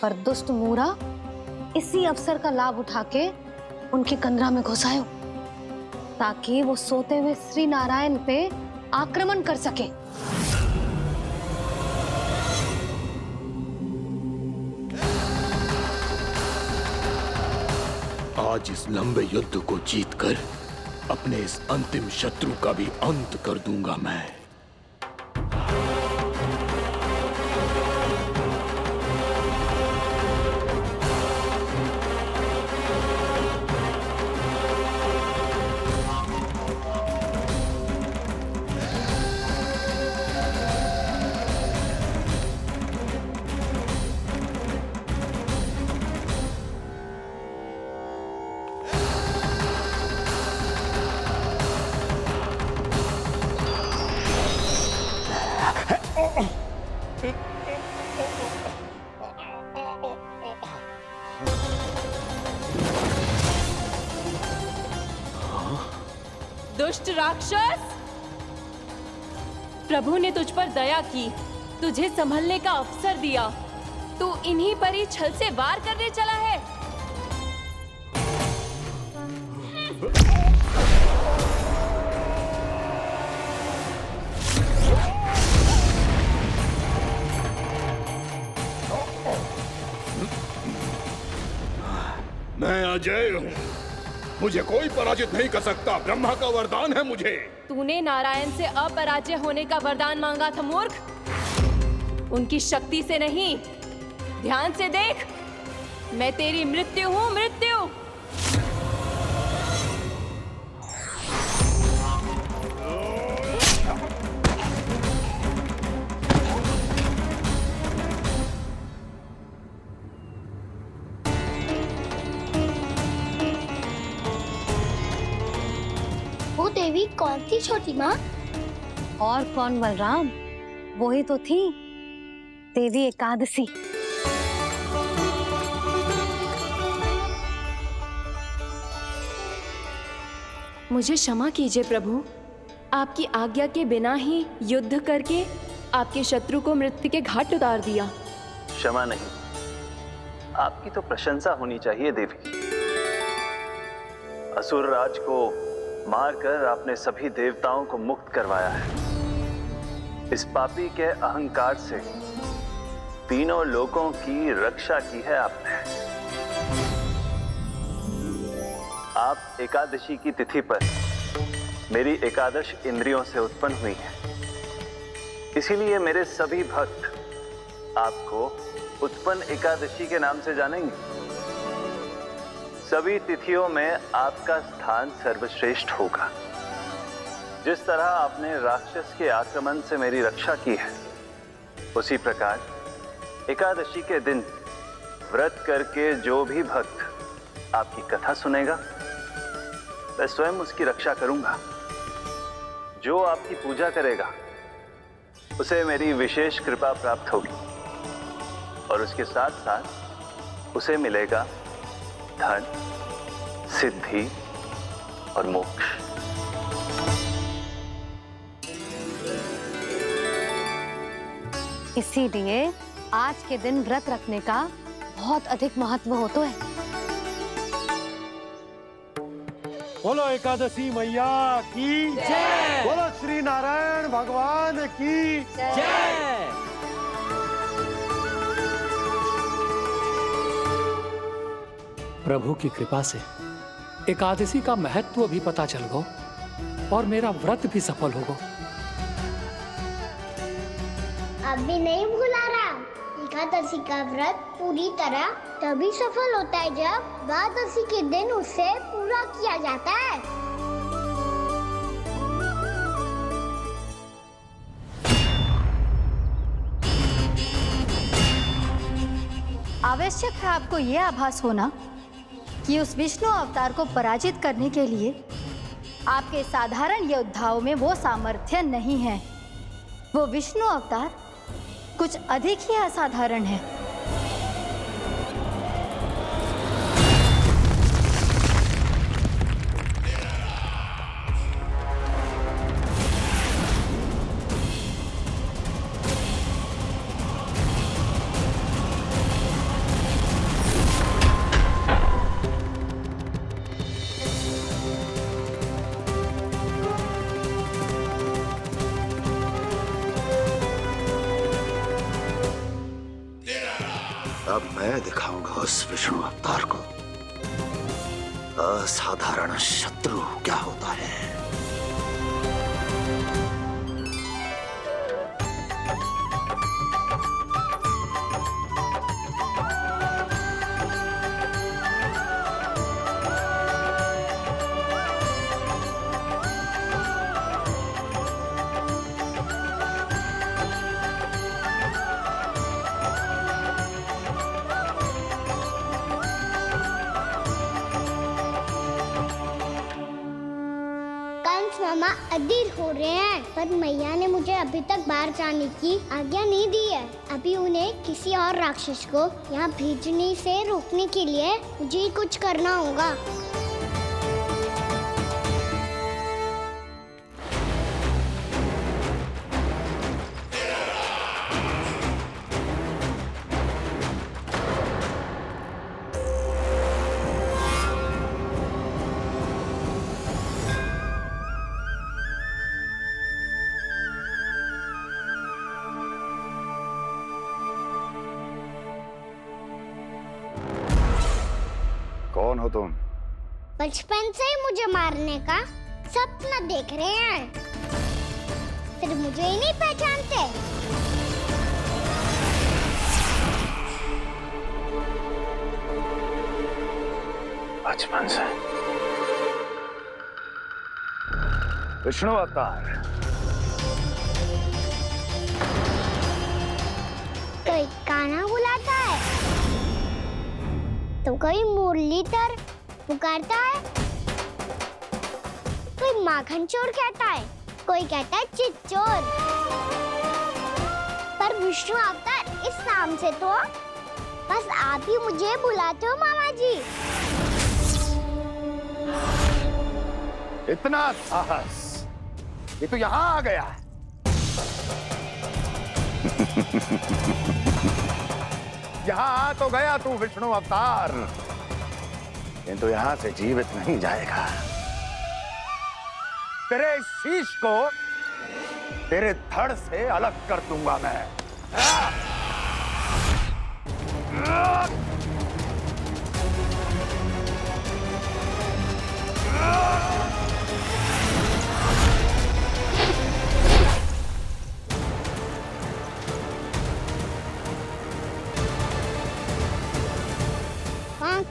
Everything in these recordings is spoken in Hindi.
पर दुष्ट मूरा इसी अवसर का लाभ उठा के उनके कंदरा में घुसायो ताकि वो सोते हुए श्री नारायण पे आक्रमण कर सके। आज इस लंबे युद्ध को जीतकर अपने इस अंतिम शत्रु का भी अंत कर दूंगा मैं। दुष्ट राक्षस, प्रभु ने तुझ पर दया की, तुझे संभलने का अवसर दिया। तू इन्हीं पर ही छल से वार करने चला है। मैं अजय हूँ, मुझे कोई पराजित नहीं कर सकता। ब्रह्मा का वरदान है मुझे। तूने नारायण से अपराजय होने का वरदान मांगा था मूर्ख। उनकी शक्ति से नहीं, ध्यान से देख, मैं तेरी मृत्यु हूँ, मृत्यु। देवी कौन थी छोटी माँ? और कौन बलराम, वही तो थी देवी एकादशी। मुझे क्षमा कीजिए प्रभु, आपकी आज्ञा के बिना ही युद्ध करके आपके शत्रु को मृत्यु के घाट उतार दिया। क्षमा नहीं, आपकी तो प्रशंसा होनी चाहिए देवी। असुर राज को मारकर आपने सभी देवताओं को मुक्त करवाया है। इस पापी के अहंकार से तीनों लोकों की रक्षा की है आपने। आप एकादशी की तिथि पर मेरी एकादश इंद्रियों से उत्पन्न हुई हैं। इसीलिए मेरे सभी भक्त आपको उत्पन्न एकादशी के नाम से जानेंगे। सभी तिथियों में आपका स्थान सर्वश्रेष्ठ होगा। जिस तरह आपने राक्षस के आक्रमण से मेरी रक्षा की है, उसी प्रकार एकादशी के दिन व्रत करके जो भी भक्त आपकी कथा सुनेगा, मैं स्वयं उसकी रक्षा करूंगा। जो आपकी पूजा करेगा, उसे मेरी विशेष कृपा प्राप्त होगी और उसके साथ साथ उसे मिलेगा धन, सिद्धि और मोक्ष। इसीलिए आज के दिन व्रत रखने का बहुत अधिक महत्व होता है। बोलो एकादशी मैया की जय। बोलो श्री नारायण भगवान की जय। प्रभु की कृपा से एकादशी का महत्व भी पता चल गो और मेरा व्रत भी सफल होगा। अभी नहीं भूला रहा, एकादशी का व्रत पूरी तरह तभी सफल होता है जब द्वादशी के दिन उसे पूरा किया जाता है। आवश्यक है आपको यह आभास होना कि उस विष्णु अवतार को पराजित करने के लिए आपके साधारण योद्धाओं में वो सामर्थ्य नहीं है। वो विष्णु अवतार कुछ अधिक ही असाधारण है। अब मैं दिखाऊंगा उस विष्णु अवतार को असाधारण शत्रु क्या होता है। मामा अधीर हो रहे हैं, पर मैया ने मुझे अभी तक बाहर जाने की आज्ञा नहीं दी है। अभी उन्हें किसी और राक्षस को यहाँ भेजने से रोकने के लिए मुझे कुछ करना होगा। कौन हो तुम? बचपन से ही मुझे मारने का सपना देख रहे हैं, फिर मुझे ही नहीं पहचानते। बचपन से विष्णु अवतार। कोई गाना बुलाता है तो कोई मुरलीधर पुकारता है, कोई माखन चोर कहता है, कोई कहता है चिच्चोर। पर विष्णु अवतार इस नाम से तो बस आप ही मुझे बुलाते हो मामा जी। इतना साहस, ये तो यहाँ आ गया। यहाँ आ तो गया तू विष्णु अवतार, किंतु यहाँ से जीवित नहीं जाएगा। तेरे शीश को तेरे धड़ से अलग कर दूंगा मैं।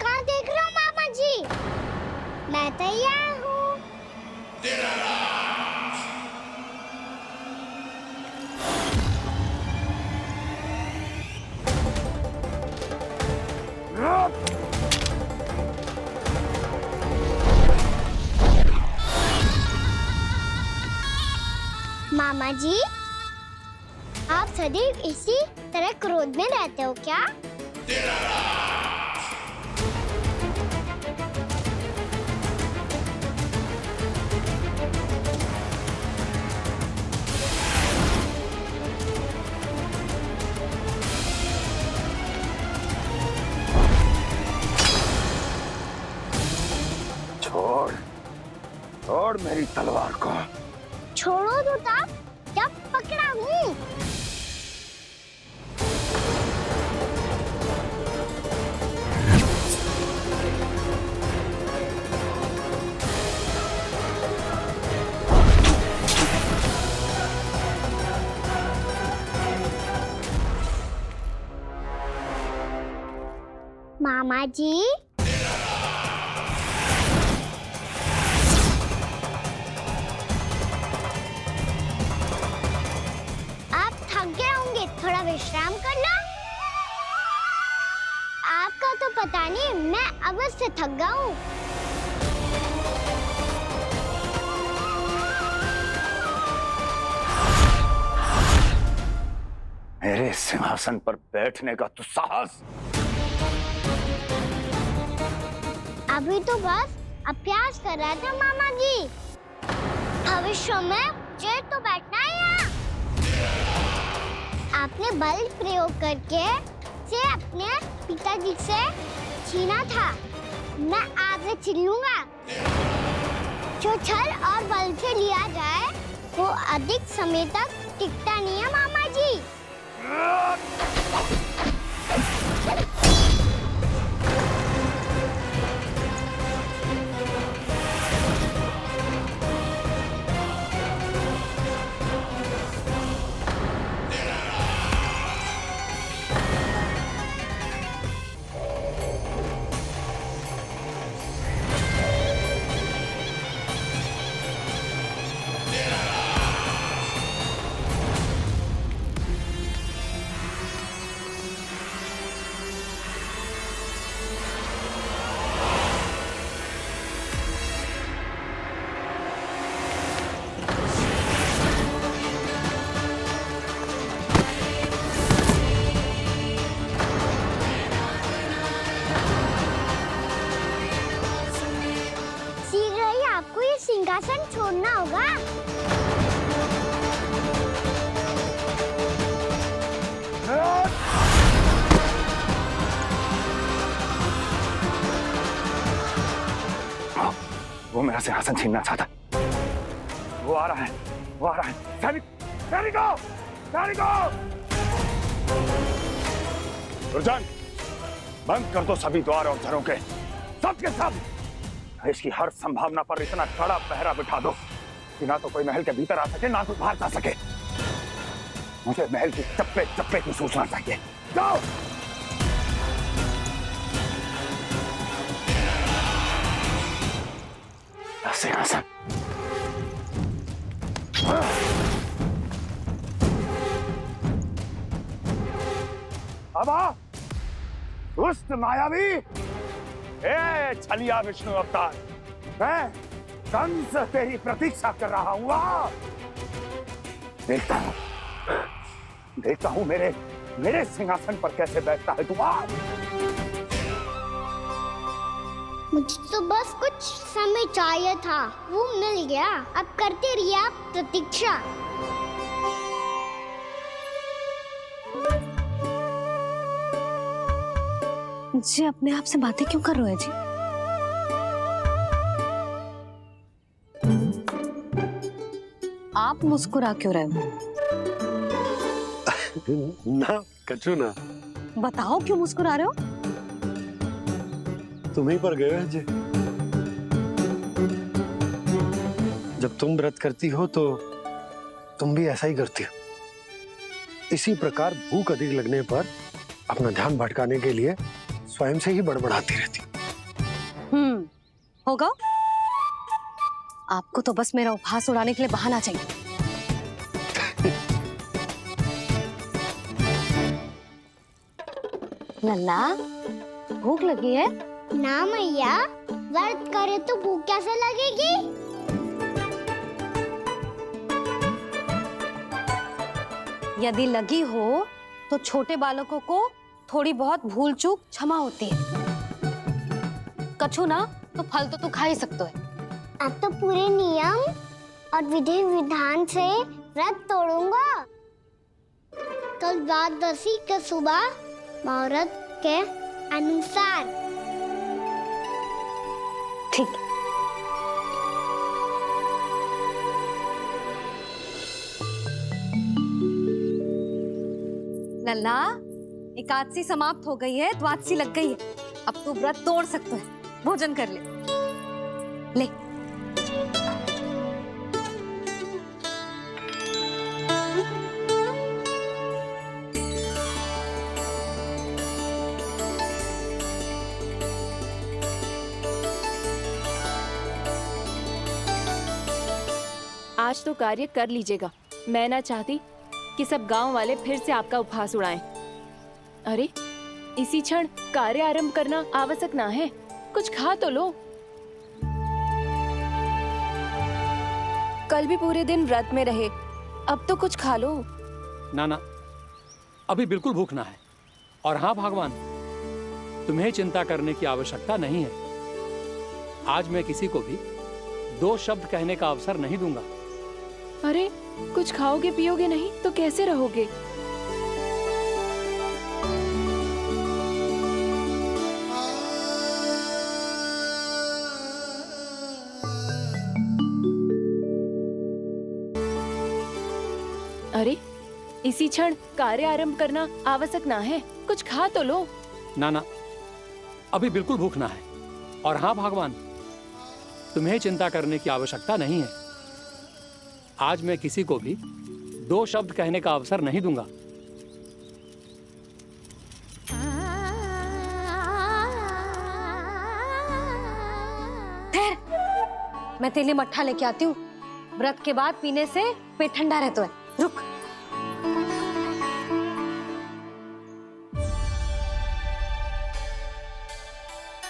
कहाँ देख रहे हो मामा जी? मैं तैयार हूँ। मामा जी, आप सदैव इसी तरह क्रोध में रहते हो क्या? छोड़, छोड़ मेरी तलवार को। छोड़ो तो तब जब पकड़ा हूँ। मामा जी, थोड़ा विश्राम कर लो। आपका तो पता नहीं, मैं अवश्य थक गया हूँ। मेरे सिंहासन पर बैठने का तू साहस? अभी तो बस अभ्यास कर रहा था मामा जी। भविष्य में मुझे तो बैठना है यहाँ। आपने बल प्रयोग करके से अपने पिताजी से छीना था, मैं आपसे छीन लूंगा। जो छल और बल से लिया जाए वो अधिक समय तक टिकता नहीं है मामा जी। सिंहासन छोड़ना होगा। वो मेरा सिंहासन छीनना चाहता। वो आ रहा है, वो आ रहा है। सैनिकों, दुर्जन, बंद कर दो सभी द्वार और घरों के, सब के सब। इसकी हर संभावना पर इतना कड़ा पहरा बिठा दो कि ना तो कोई महल के भीतर आ सके, ना कोई बाहर जा सके। मुझे महल की चप्पे चप्पे की सूचना चाहिए। जाओ। सिंहासन। अब आ, दुष्ट मायावी, ए छलिया विष्णु अवतार, मैं कंस तेरी प्रतीक्षा कर रहा हूं। आ, देखता हूं मेरे सिंहासन पर कैसे बैठता है तू। आ, मुझे तो बस कुछ समय चाहिए था, वो मिल गया। अब करते रहिए आप प्रतीक्षा। जी अपने आप से बातें क्यों कर रहे हैं जी? आप मुस्कुरा क्यों रहे हो? ना कछु ना। बताओ क्यों मुस्कुरा रहे हो? तुम ही पर गए जी। जब तुम व्रत करती हो तो तुम भी ऐसा ही करती हो। इसी प्रकार भूख अधिक लगने पर अपना ध्यान भटकाने के लिए स्वयं से ही बड़बड़ाती रहती। होगा। आपको तो बस मेरा उपहास उड़ाने के लिए बहाना चाहिए। लल्ला, भूख लगी है? ना मैया, व्रत करे तो भूख कैसे लगेगी? यदि लगी हो तो छोटे बालकों को थोड़ी बहुत भूल चूक क्षमा होती है। कछु ना तो फल तो तू खा ही सकते है। अब तो पूरे नियम और विधि विधान से व्रत तोड़ूंगा। कल द्वादशी के सुबह मुहूर्त के अनुसार। ठीक। लल्ला, एकादशी समाप्त हो गई है, द्वादशी लग गई है। अब तू व्रत तोड़ सकते है। भोजन कर ले। ले। आज तो कार्य कर लीजिएगा। मैं ना चाहती कि सब गांव वाले फिर से आपका उपहास उड़ाएं। अरे, इसी क्षण कार्य आरंभ करना आवश्यक ना है। कुछ खा तो लो। कल भी पूरे दिन व्रत में रहे, अब तो कुछ खा लो। ना ना, अभी बिल्कुल भूख ना है। और हाँ भगवान, तुम्हें चिंता करने की आवश्यकता नहीं है। आज मैं किसी को भी 2 शब्द कहने का अवसर नहीं दूंगा। अरे, कुछ खाओगे पियोगे नहीं तो कैसे रहोगे? अरे, इसी क्षण कार्य आरंभ करना आवश्यक ना है। कुछ खा तो लो। ना ना, अभी बिल्कुल भूख ना है। और हाँ भगवान, तुम्हें चिंता करने की आवश्यकता नहीं है। आज मैं किसी को भी 2 शब्द कहने का अवसर नहीं दूंगा। ठहर, मैं तेरे लिए मट्ठा लेके आती हूँ। व्रत के बाद पीने से पेट ठंडा रहता है। रुक।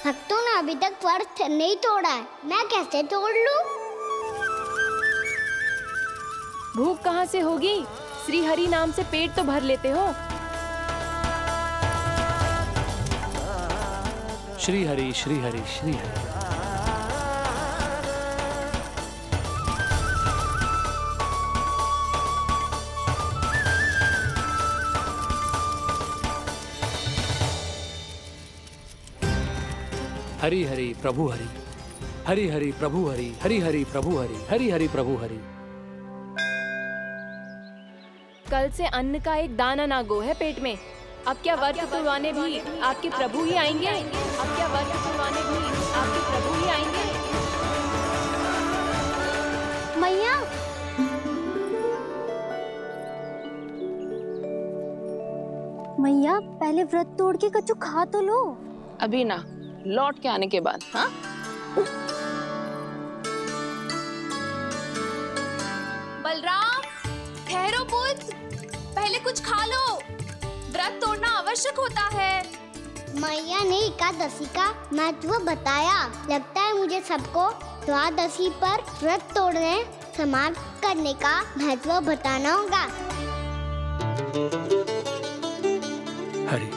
भक्तों ने अभी तक व्रत नहीं तोड़ा है, मैं कैसे तोड़ लूं? भूख कहाँ से होगी? श्री हरि नाम से पेट तो भर लेते हो। श्री हरि श्री हरि श्री हरि। हरि हरि प्रभु हरि, हरि हरि प्रभु हरि, हरि हरि प्रभु हरि, हरि हरि प्रभु हरि। कल से अन्न का एक दाना ना गो है पेट में। अब क्या व्रत तुड़वाने भी आपके प्रभु ही आएंगे? अब क्या व्रत तुड़वाने भी आपके प्रभु ही आएंगे? मैया, मैया पहले व्रत तोड़ के कच्चू खा तो लो। अभी ना, लौट के आने के बाद। हाँ, बलराम, ठहरो पुत्र, पहले कुछ खा लो। व्रत तोड़ना आवश्यक होता है। मैया ने एकादशी का महत्व बताया। लगता है मुझे सबको द्वादशी पर व्रत तोड़ने समाप्त करने का महत्व बताना होगा। हरि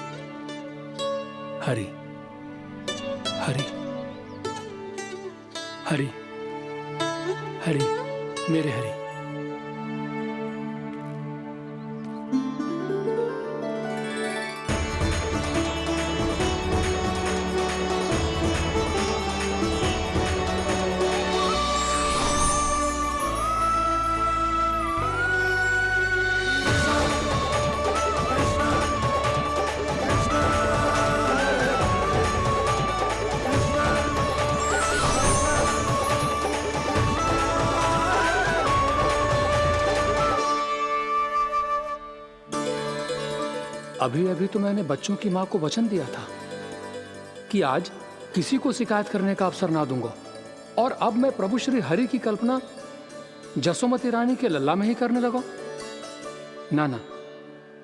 हरि हरि हरि हरि, मेरे हरि। अभी अभी तो मैंने बच्चों की मां को वचन दिया था कि आज किसी को शिकायत करने का अवसर ना दूंगा, और अब मैं प्रभु श्री हरि की कल्पना जसोमती रानी के लल्ला में ही करने लगा। ना ना,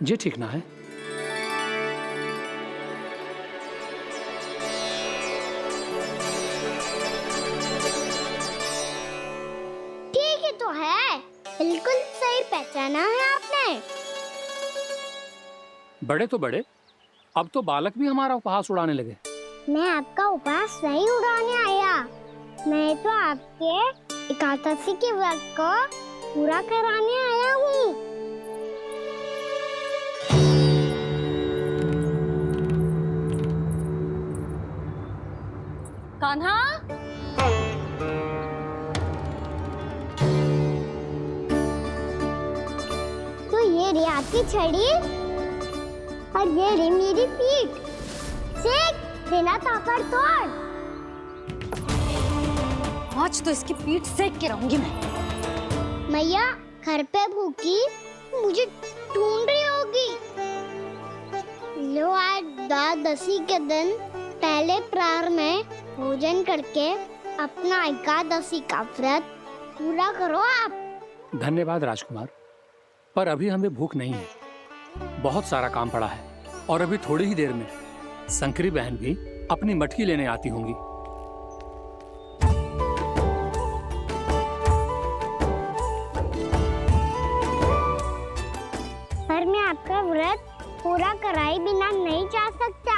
ये ठीक ना है। ठीक ही तो है, बिल्कुल सही पहचाना है आपने। बड़े तो बड़े, अब तो बालक भी हमारा उपहास उड़ाने लगे। मैं आपका उपहास नहीं उड़ाने आया, मैं तो आपके एकादशी के व्रत को पूरा कराने आया हूँ। कान्हा, तो ये रे आपकी छड़ी और ये रे मेरी पीठ। सेक बिना तापर तोड़। आज तो इसकी पीठ सेक के रहूंगी मैं। मैया घर पे भूखी मुझे ढूंढ रही होगी। लो, आज द्वादशी के दिन पहले प्रहर में भोजन करके अपना एकादशी का व्रत पूरा करो आप। धन्यवाद राजकुमार, पर अभी हमें भूख नहीं है। बहुत सारा काम पड़ा है, और अभी थोड़ी ही देर में शंकरी बहन भी अपनी मटकी लेने आती होंगी। पर मैं आपका व्रत पूरा कराए बिना नहीं जा सकता।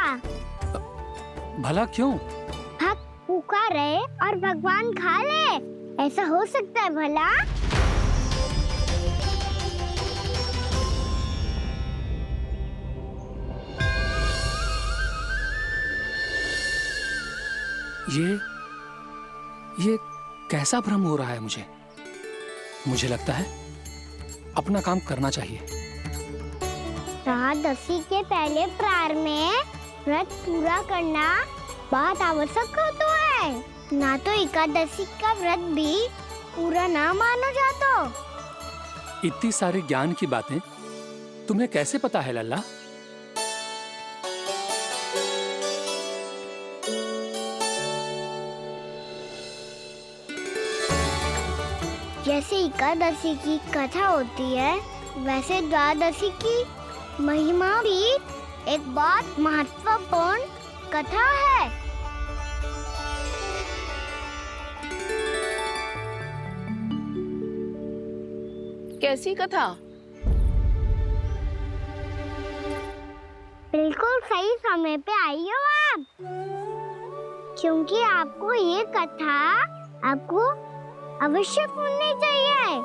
भला क्यों? भक्त भूखा रहे और भगवान खा ले, ऐसा हो सकता है भला? ये कैसा भ्रम हो रहा है मुझे लगता है अपना काम करना चाहिए। द्वादशी के पहले प्रहर में व्रत पूरा करना बहुत आवश्यक होता है, ना तो एकादशी का व्रत भी पूरा ना मानो जातो। इतनी सारी ज्ञान की बातें तुम्हें कैसे पता है लल्ला? जैसे एकादशी की कथा होती है, वैसे द्वादशी की महिमा भी एक बहुत महत्वपूर्ण कथा है। कैसी कथा? बिल्कुल सही समय पे आई हो आप, क्योंकि आपको ये कथा आपको अवश्य सुननी चाहिए।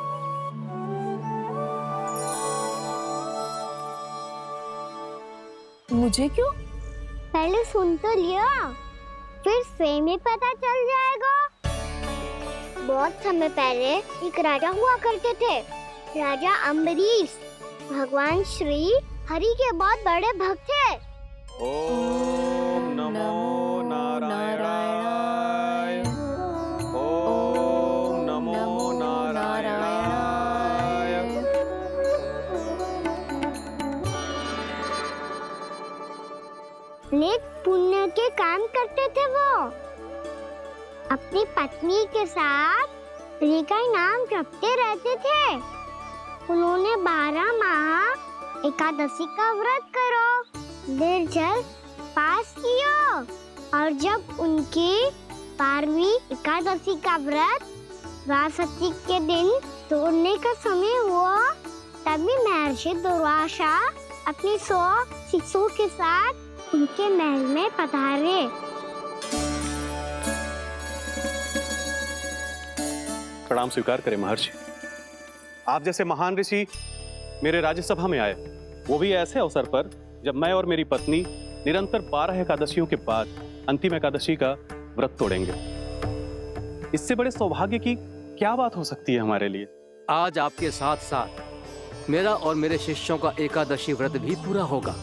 मुझे क्यों? पहले सुन तो लियो, फिर स्वयं ही पता चल जाएगा। बहुत समय पहले एक राजा हुआ करते थे, राजा अम्बरीश। भगवान श्री हरि के बहुत बड़े भक्त थे। ओम नमो नारायणाय। ओम नमो नारायणाय। नेक पुण्य के काम करते थे वो। अपनी पत्नी के साथ हरि का नाम जपते रहते थे। उन्होंने 12 माह एकादशी का व्रत करो निर्जल पास किया, और जब उनकी 12वीं एकादशी का व्रत द्वादशी के दिन तोड़ने का समय हुआ, तभी महर्षि दुर्वासा अपनी 100 शिष्यों के साथ उनके महल में पधारे। प्रणाम स्वीकार करें महर्षि। आप जैसे महान ऋषि मेरे राज्यसभा में आए, वो भी ऐसे अवसर पर जब मैं और मेरी पत्नी निरंतर 12 एकादशियों के बाद अंतिम एकादशी का व्रत तोड़ेंगे। इससे बड़े सौभाग्य की क्या बात हो सकती है हमारे लिए। आज आपके साथ साथ मेरा और मेरे शिष्यों का एकादशी व्रत भी पूरा होगा।